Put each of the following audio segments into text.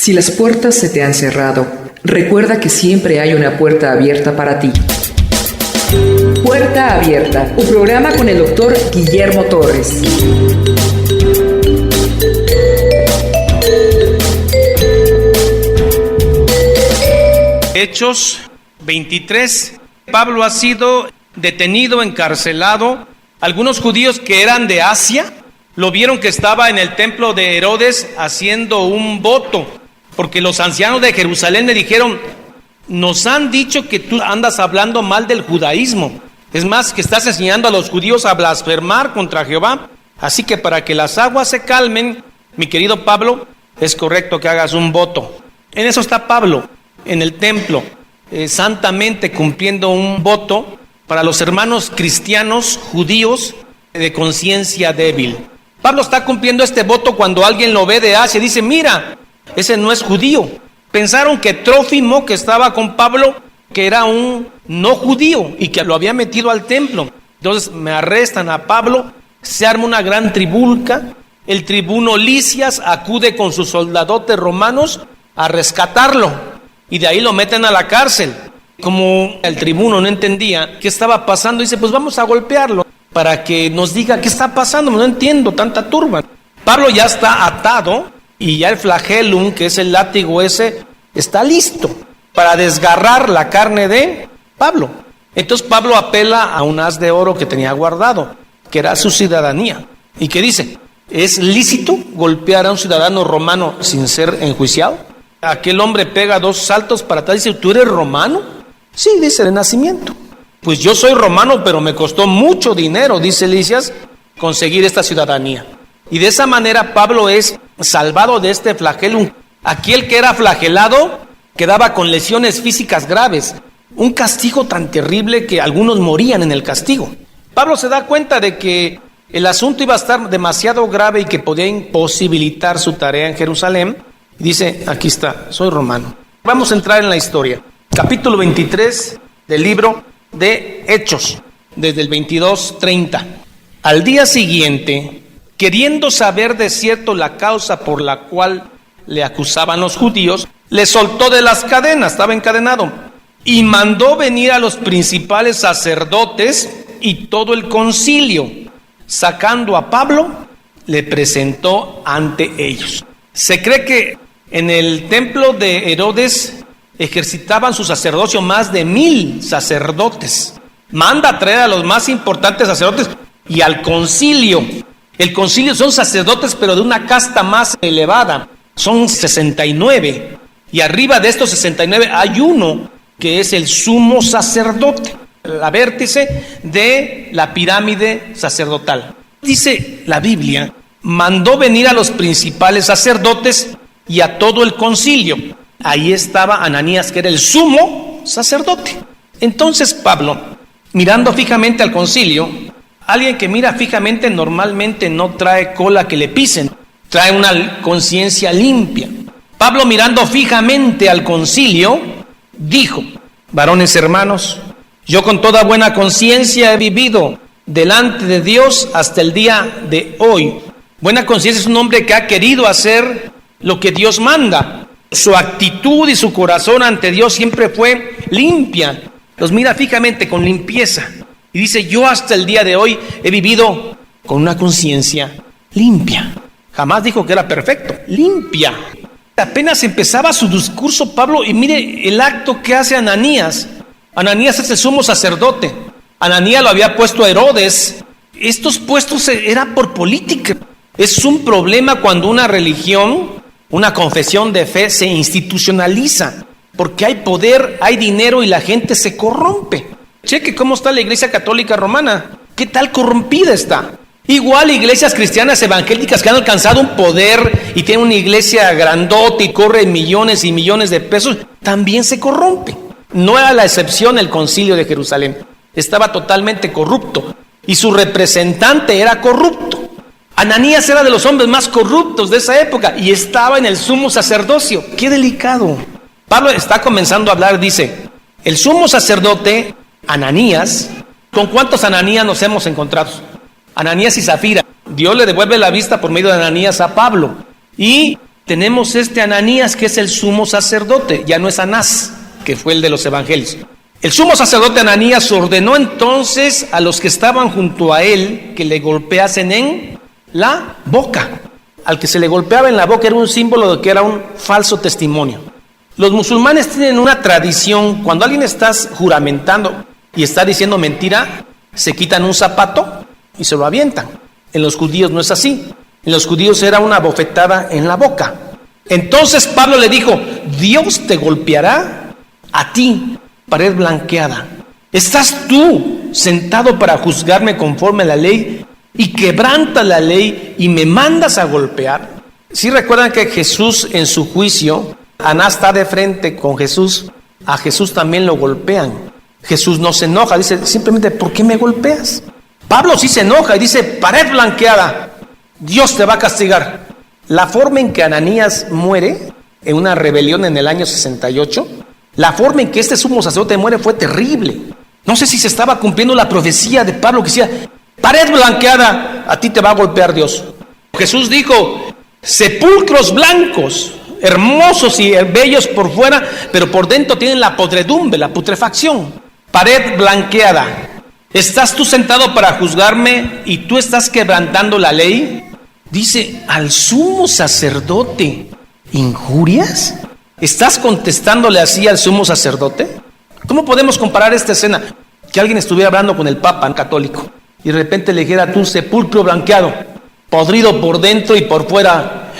Si las puertas se te han cerrado, recuerda que siempre hay una puerta abierta para ti. Puerta Abierta, un programa con el doctor Guillermo Torres. Hechos 23. Pablo ha sido detenido, encarcelado. Algunos judíos que eran de Asia lo vieron que estaba en el templo de Herodes haciendo un voto, porque los ancianos de Jerusalén le dijeron: nos han dicho que tú andas hablando mal del judaísmo. Es más, que estás enseñando a los judíos a blasfemar contra Jehová. Así que para que las aguas se calmen, mi querido Pablo, es correcto que hagas un voto. En eso está Pablo, en el templo, santamente cumpliendo un voto para los hermanos cristianos judíos de conciencia débil. Pablo está cumpliendo este voto cuando alguien lo ve de Asia y dice: mira, ese no es judío. Pensaron que Trófimo, que estaba con Pablo, que era un no judío y que lo había metido al templo. Entonces me arrestan a Pablo, se arma una gran tribulca. El tribuno Lisias acude con sus soldadotes romanos a rescatarlo y de ahí lo meten a la cárcel. Como el tribuno no entendía qué estaba pasando, dice: pues vamos a golpearlo para que nos diga qué está pasando, no entiendo tanta turba. Pablo ya está atado y ya el flagellum, que es el látigo ese, está listo para desgarrar la carne de Pablo. Entonces Pablo apela a un haz de oro que tenía guardado, que era su ciudadanía, y que dice: ¿es lícito golpear a un ciudadano romano sin ser enjuiciado? Aquel hombre pega 2 saltos para atrás y dice: ¿tú eres romano? Sí, dice, de nacimiento. Pues yo soy romano, pero me costó mucho dinero, dice Lisias, conseguir esta ciudadanía. Y de esa manera Pablo es salvado de este flagelo. Aquel que era flagelado quedaba con lesiones físicas graves, un castigo tan terrible que algunos morían en el castigo. Pablo se da cuenta de que el asunto iba a estar demasiado grave y que podía imposibilitar su tarea en Jerusalén. Y dice: aquí está, soy romano. Vamos a entrar en la historia. Capítulo 23 del libro de Hechos, desde el 22:30. Al día siguiente, queriendo saber de cierto la causa por la cual le acusaban los judíos, le soltó de las cadenas, estaba encadenado, y mandó venir a los principales sacerdotes y todo el concilio. Sacando a Pablo, le presentó ante ellos. Se cree que en el templo de Herodes ejercitaban su sacerdocio más de 1000 sacerdotes. Manda a traer a los más importantes sacerdotes y al concilio. El concilio son sacerdotes, pero de una casta más elevada. Son 69. Y arriba de estos 69 hay uno que es el sumo sacerdote, la vértice de la pirámide sacerdotal. Dice la Biblia: mandó venir a los principales sacerdotes y a todo el concilio. Ahí estaba Ananías, que era el sumo sacerdote. Entonces Pablo, mirando fijamente al concilio, alguien que mira fijamente normalmente no trae cola que le pisen, trae una conciencia limpia. Pablo, mirando fijamente al concilio, dijo: varones hermanos, yo con toda buena conciencia he vivido delante de Dios hasta el día de hoy. Buena conciencia es un hombre que ha querido hacer lo que Dios manda. Su actitud y su corazón ante Dios siempre fue limpia. Los mira fijamente con limpieza. Y dice: yo hasta el día de hoy he vivido con una conciencia limpia. Jamás dijo que era perfecto, limpia. Apenas empezaba su discurso Pablo y mire el acto que hace Ananías. Ananías es el sumo sacerdote. Ananías lo había puesto a Herodes. Estos puestos era por política. Es un problema cuando una religión, una confesión de fe se institucionaliza, porque hay poder, hay dinero y la gente se corrompe. Cheque cómo está la Iglesia Católica Romana. ¿Qué tal corrompida está? Igual iglesias cristianas evangélicas que han alcanzado un poder y tienen una iglesia grandota y corre millones y millones de pesos, también se corrompe. No era la excepción el concilio de Jerusalén. Estaba totalmente corrupto y su representante era corrupto. Ananías era de los hombres más corruptos de esa época y estaba en el sumo sacerdocio. ¡Qué delicado! Pablo está comenzando a hablar, dice: el sumo sacerdote Ananías. ¿Con cuántos Ananías nos hemos encontrado? Ananías y Zafira. Dios le devuelve la vista por medio de Ananías a Pablo. Y tenemos este Ananías que es el sumo sacerdote, ya no es Anás, que fue el de los evangelios. El sumo sacerdote Ananías ordenó entonces a los que estaban junto a él que le golpeasen en la boca. Al que se le golpeaba en la boca era un símbolo de que era un falso testimonio. Los musulmanes tienen una tradición, cuando alguien está juramentando y está diciendo mentira, se quitan un zapato y se lo avientan. En los judíos no es así. En los judíos era una bofetada en la boca. Entonces Pablo le dijo: Dios te golpeará a ti, pared blanqueada. ¿Estás tú sentado para juzgarme conforme a la ley y quebrantas la ley y me mandas a golpear? ¿Sí recuerdan que Jesús en su juicio, Anás está de frente con Jesús, a Jesús también lo golpean? Jesús no se enoja, dice simplemente: ¿por qué me golpeas? Pablo sí se enoja y dice: pared blanqueada, Dios te va a castigar. La forma en que Ananías muere en una rebelión en el año 68, la forma en que este sumo sacerdote muere fue terrible. No sé si se estaba cumpliendo la profecía de Pablo que decía: pared blanqueada, a ti te va a golpear Dios. Jesús dijo: sepulcros blancos, hermosos y bellos por fuera, pero por dentro tienen la podredumbre, la putrefacción. Pared blanqueada. ¿Estás tú sentado para juzgarme y tú estás quebrantando la ley? Dice: al sumo sacerdote, ¿injurias? ¿Estás contestándole así al sumo sacerdote? ¿Cómo podemos comparar esta escena? Que alguien estuviera hablando con el Papa católico y de repente le dijera: tú, sepulcro blanqueado, podrido por dentro y por fuera.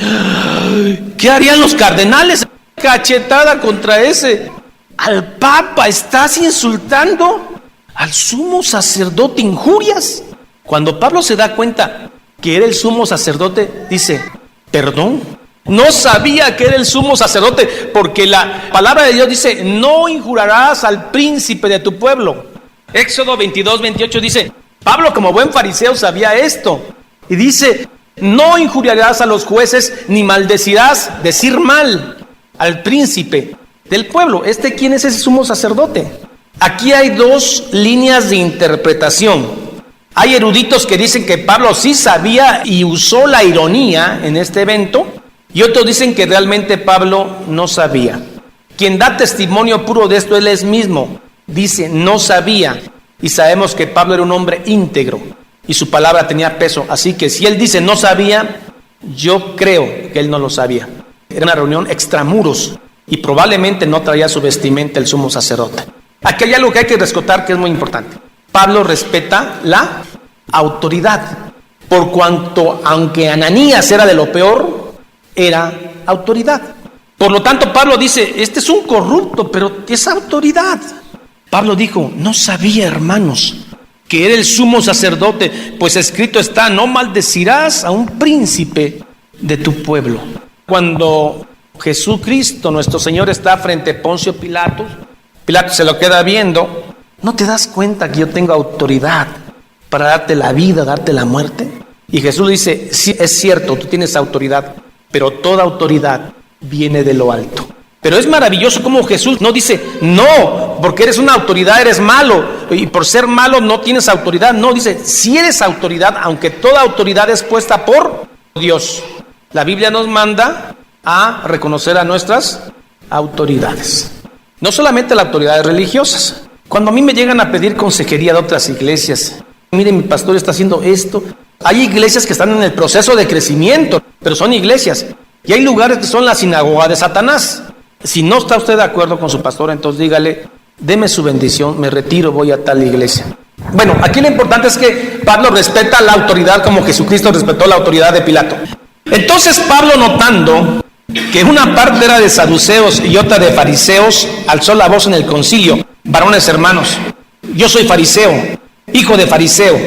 ¿Qué harían los cardenales? Cachetada contra ese. Al Papa estás insultando, al sumo sacerdote injurias. Cuando Pablo se da cuenta que era el sumo sacerdote, dice: perdón, no sabía que era el sumo sacerdote, porque la palabra de Dios dice: no injurarás al príncipe de tu pueblo. Éxodo 22:28 dice: Pablo, como buen fariseo, sabía esto y dice: no injuriarás a los jueces ni maldecirás, decir mal al príncipe del pueblo. ¿Quién es ese sumo sacerdote? Aquí hay dos líneas de interpretación. Hay eruditos que dicen que Pablo sí sabía y usó la ironía en este evento, y otros dicen que realmente Pablo no sabía. Quien da testimonio puro de esto, él es mismo. Dice: no sabía. Y sabemos que Pablo era un hombre íntegro y su palabra tenía peso. Así que si él dice no sabía, yo creo que él no lo sabía. Era una reunión extramuros y probablemente no traía su vestimenta el sumo sacerdote. Aquí hay algo que hay que rescatar que es muy importante. Pablo respeta la autoridad, por cuanto, aunque Ananías era de lo peor, era autoridad. Por lo tanto, Pablo dice: este es un corrupto, pero es autoridad. Pablo dijo: no sabía, hermanos, que era el sumo sacerdote, pues escrito está: no maldecirás a un príncipe de tu pueblo. Cuando Jesucristo, nuestro Señor, está frente a Poncio Pilato, Pilato se lo queda viendo. ¿No te das cuenta que yo tengo autoridad para darte la vida, darte la muerte? Y Jesús le dice: sí, es cierto, tú tienes autoridad, pero toda autoridad viene de lo alto. Pero es maravilloso cómo Jesús no dice: no, porque eres una autoridad eres malo, y por ser malo no tienes autoridad. No, dice: si eres autoridad, aunque toda autoridad es puesta por Dios. La Biblia nos manda a reconocer a nuestras autoridades, no solamente las autoridades religiosas. Cuando a mí me llegan a pedir consejería de otras iglesias: mire, mi pastor está haciendo esto. Hay iglesias que están en el proceso de crecimiento, pero son iglesias. Y hay lugares que son la sinagoga de Satanás. Si no está usted de acuerdo con su pastor, entonces dígale: deme su bendición, me retiro, voy a tal iglesia. Bueno, aquí lo importante es que Pablo respeta la autoridad como Jesucristo respetó la autoridad de Pilato. Entonces Pablo, notando que una parte era de saduceos y otra de fariseos, alzó la voz en el concilio: varones hermanos, yo soy fariseo, hijo de fariseo,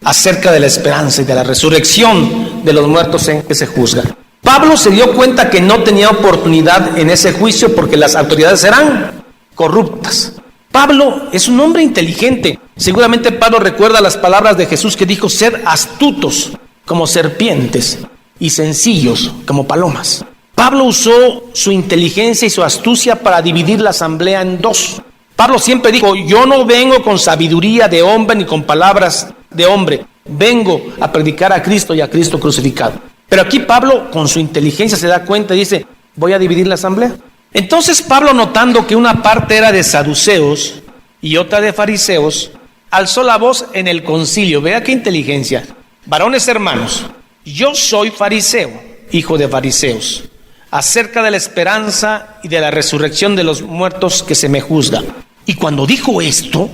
acerca de la esperanza y de la resurrección de los muertos en que se juzga. Pablo se dio cuenta que no tenía oportunidad en ese juicio porque las autoridades eran corruptas. Pablo es un hombre inteligente. Seguramente Pablo recuerda las palabras de Jesús que dijo: sed astutos como serpientes y sencillos como palomas. Pablo usó su inteligencia y su astucia para dividir la asamblea en dos. Pablo siempre dijo: yo no vengo con sabiduría de hombre ni con palabras de hombre, vengo a predicar a Cristo y a Cristo crucificado. Pero aquí Pablo, con su inteligencia, se da cuenta y dice, voy a dividir la asamblea. Entonces Pablo, notando que una parte era de saduceos y otra de fariseos, alzó la voz en el concilio. Vea qué inteligencia. Varones hermanos, yo soy fariseo, hijo de fariseos, acerca de la esperanza y de la resurrección de los muertos que se me juzga. Y cuando dijo esto,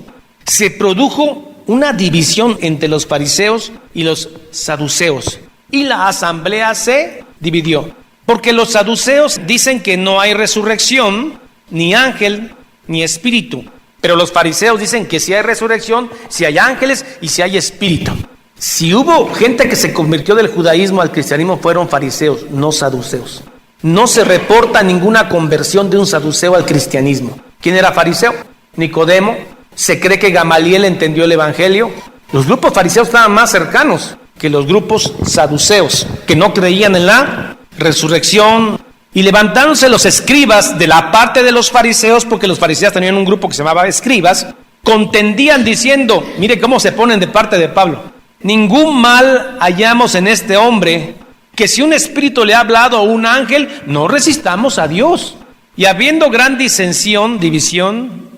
se produjo una división entre los fariseos y los saduceos, y la asamblea se dividió. Porque los saduceos dicen que no hay resurrección, ni ángel, ni espíritu. Pero los fariseos dicen que sí hay resurrección, sí hay ángeles y sí hay espíritu. Si hubo gente que se convirtió del judaísmo al cristianismo, fueron fariseos, no saduceos. No se reporta ninguna conversión de un saduceo al cristianismo. ¿Quién era fariseo? Nicodemo. Se cree que Gamaliel entendió el evangelio. Los grupos fariseos estaban más cercanos que los grupos saduceos, que no creían en la resurrección. Y levantándose los escribas de la parte de los fariseos, porque los fariseos tenían un grupo que se llamaba escribas, contendían diciendo, mire cómo se ponen de parte de Pablo, ningún mal hallamos en este hombre, que si un espíritu le ha hablado a un ángel, no resistamos a Dios. Y habiendo gran división,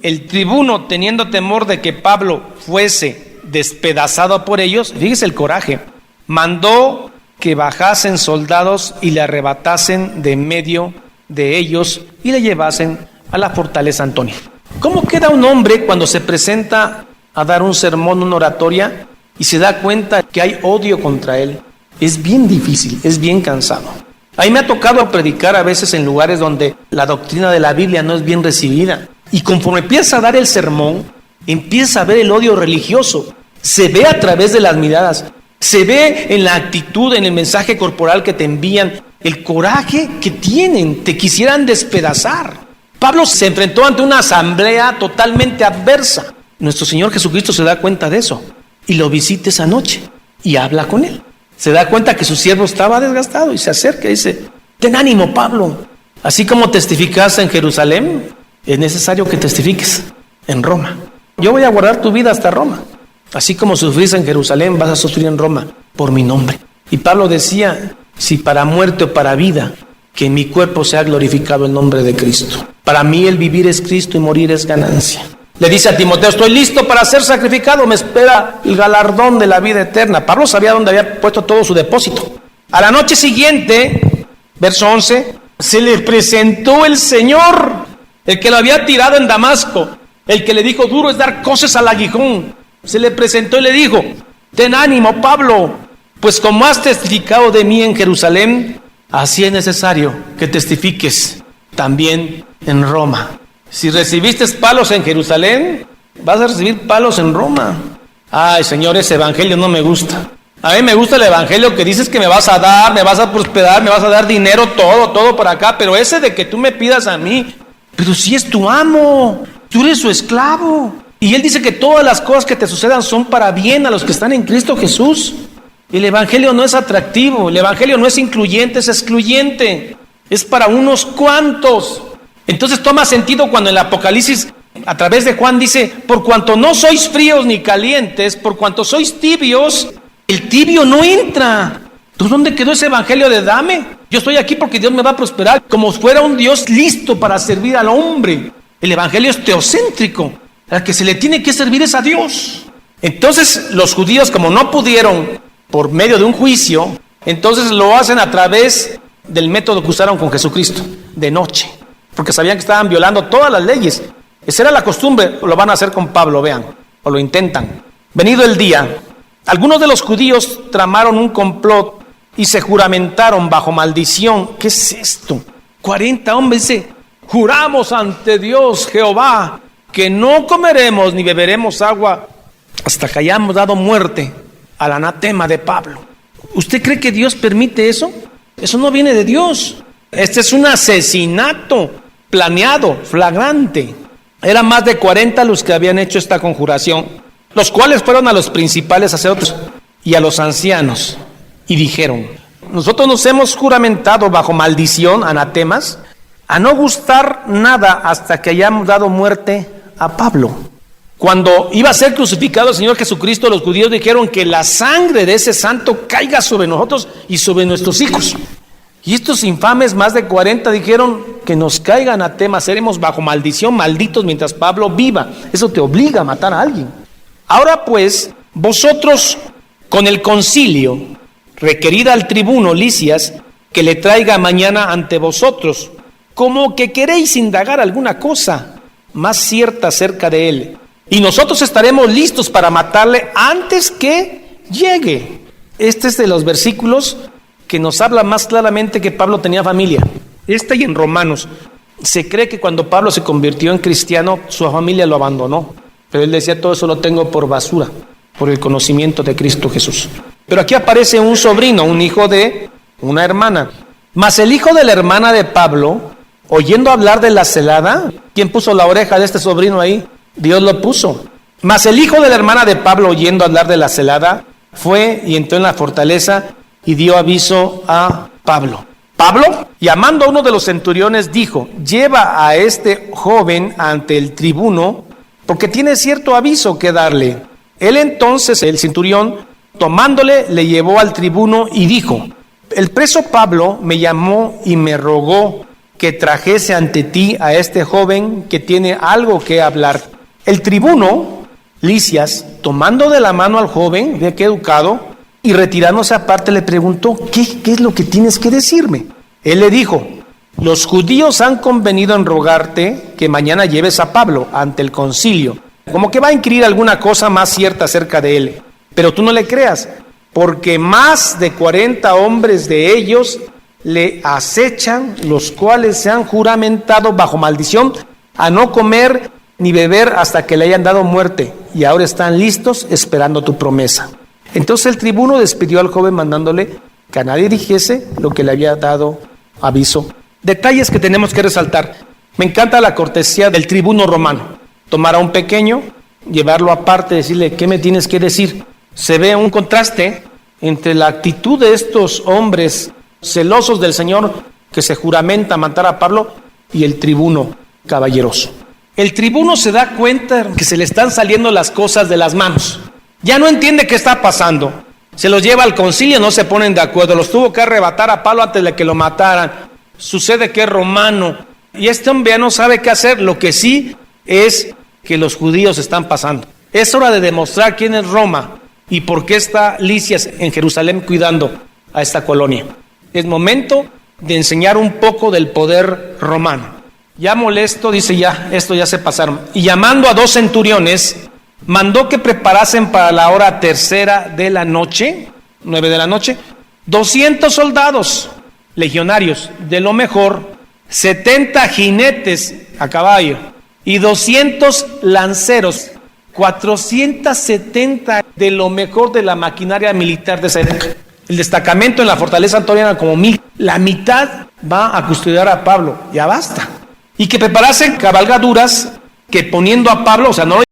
el tribuno, teniendo temor de que Pablo fuese despedazado por ellos, fíjese el coraje, mandó que bajasen soldados y le arrebatasen de en medio de ellos y le llevasen a la fortaleza Antonia. ¿Cómo queda un hombre cuando se presenta a dar un sermón, una oratoria, y se da cuenta que hay odio contra él? Es bien difícil, es bien cansado. A mí me ha tocado predicar a veces en lugares donde la doctrina de la Biblia no es bien recibida. Y conforme empieza a dar el sermón, empieza a ver el odio religioso. Se ve a través de las miradas. Se ve en la actitud, en el mensaje corporal que te envían, el coraje que tienen, te quisieran despedazar. Pablo se enfrentó ante una asamblea totalmente adversa. Nuestro Señor Jesucristo se da cuenta de eso y lo visita esa noche y habla con él. Se da cuenta que su siervo estaba desgastado y se acerca y dice, ten ánimo, Pablo. Así como testificaste en Jerusalén, es necesario que testifiques en Roma. Yo voy a guardar tu vida hasta Roma. Así como sufrís en Jerusalén, vas a sufrir en Roma por mi nombre. Y Pablo decía, si para muerte o para vida, que en mi cuerpo sea glorificado el nombre de Cristo. Para mí el vivir es Cristo y morir es ganancia. Le dice a Timoteo, estoy listo para ser sacrificado, me espera el galardón de la vida eterna. Pablo sabía dónde había puesto todo su depósito. A la noche siguiente, verso 11, se le presentó el Señor, el que lo había tirado en Damasco, el que le dijo, duro es dar coces al aguijón. Se le presentó y le dijo, ten ánimo, Pablo, pues como has testificado de mí en Jerusalén, así es necesario que testifiques también en Roma. Si recibiste palos en Jerusalén, vas a recibir palos en Roma. Ay, Señor, ese evangelio no me gusta. A mí me gusta el evangelio que dices que me vas a dar, me vas a prosperar, me vas a dar dinero, todo por acá. Pero ese de que tú me pidas a mí, pero si es tu amo, tú eres su esclavo. Y él dice que todas las cosas que te sucedan son para bien a los que están en Cristo Jesús. El evangelio no es atractivo, el evangelio no es incluyente, es excluyente. Es para unos cuantos. Entonces toma sentido cuando en el Apocalipsis, a través de Juan, dice, por cuanto no sois fríos ni calientes, por cuanto sois tibios, el tibio no entra. Entonces, ¿dónde quedó ese evangelio de dame? Yo estoy aquí porque Dios me va a prosperar, como fuera un Dios listo para servir al hombre. El evangelio es teocéntrico, al que se le tiene que servir es a Dios. Entonces los judíos, como no pudieron por medio de un juicio, entonces lo hacen a través del método que usaron con Jesucristo, de noche. Porque sabían que estaban violando todas las leyes. Esa era la costumbre, lo van a hacer con Pablo, vean, o lo intentan. Venido el día, algunos de los judíos tramaron un complot y se juramentaron bajo maldición. ¿Qué es esto? 40 hombres dice, juramos ante Dios Jehová que no comeremos ni beberemos agua hasta que hayamos dado muerte al anatema de Pablo. ¿Usted cree que Dios permite eso? Eso no viene de Dios. Este es un asesinato planeado, flagrante. Eran más de 40 los que habían hecho esta conjuración, los cuales fueron a los principales sacerdotes y a los ancianos y dijeron, nosotros nos hemos juramentado bajo maldición, anatemas, a no gustar nada hasta que hayamos dado muerte a Pablo. Cuando iba a ser crucificado el Señor Jesucristo, los judíos dijeron que la sangre de ese santo caiga sobre nosotros y sobre nuestros hijos. Y estos infames, más de 40, dijeron que nos caiga anatema, seremos bajo maldición, malditos mientras Pablo viva. Eso te obliga a matar a alguien. Ahora pues, vosotros con el concilio, requerida al tribuno Lisias, que le traiga mañana ante vosotros, como que queréis indagar alguna cosa más cierta acerca de él. Y nosotros estaremos listos para matarle antes que llegue. Este es de los versículos que nos habla más claramente que Pablo tenía familia. Y en Romanos. Se cree que cuando Pablo se convirtió en cristiano, su familia lo abandonó. Pero él decía, todo eso lo tengo por basura, por el conocimiento de Cristo Jesús. Pero aquí aparece un sobrino, un hijo de una hermana. Mas el hijo de la hermana de Pablo, oyendo hablar de la celada, ¿quién puso la oreja de este sobrino ahí? Dios lo puso. Mas el hijo de la hermana de Pablo, oyendo hablar de la celada, fue y entró en la fortaleza y dio aviso a Pablo. Pablo, llamando a uno de los centuriones, dijo, lleva a este joven ante el tribuno, porque tiene cierto aviso que darle. Él entonces, el centurión, tomándole, le llevó al tribuno y dijo, el preso Pablo me llamó y me rogó que trajese ante ti a este joven que tiene algo que hablar. El tribuno, Lisias, tomando de la mano al joven, ve que educado, y retirándose aparte le preguntó, ¿qué es lo que tienes que decirme? Él le dijo, los judíos han convenido en rogarte que mañana lleves a Pablo ante el concilio, como que va a inquirir alguna cosa más cierta acerca de él. Pero tú no le creas, porque más de 40 hombres de ellos le acechan, los cuales se han juramentado bajo maldición a no comer ni beber hasta que le hayan dado muerte, y ahora están listos esperando tu promesa. Entonces el tribuno despidió al joven mandándole que a nadie dijese lo que le había dado aviso. Detalles que tenemos que resaltar. Me encanta la cortesía del tribuno romano. Tomar a un pequeño, llevarlo aparte, decirle, ¿qué me tienes que decir? Se ve un contraste entre la actitud de estos hombres celosos del Señor que se juramenta matar a Pablo y el tribuno caballeroso. El tribuno se da cuenta que se le están saliendo las cosas de las manos. Ya no entiende qué está pasando. Se los lleva al concilio, no se ponen de acuerdo. Los tuvo que arrebatar a Pablo antes de que lo mataran. Sucede que es romano. Y este hombre ya no sabe qué hacer. Lo que sí es que los judíos están pasando. Es hora de demostrar quién es Roma y por qué está Lisias en Jerusalén cuidando a esta colonia. Es momento de enseñar un poco del poder romano. Ya molesto, dice esto ya se pasaron. Y llamando a 2 centuriones, mandó que preparasen para la hora 3:00 de la noche, 9 de la noche, 200 soldados legionarios de lo mejor, 70 jinetes a caballo y 200 lanceros, 470 de lo mejor de la maquinaria militar de esa época. El destacamento en la fortaleza Antonia era como 1000. La mitad va a custodiar a Pablo, ya basta. Y que preparasen cabalgaduras que poniendo a Pablo, o sea, no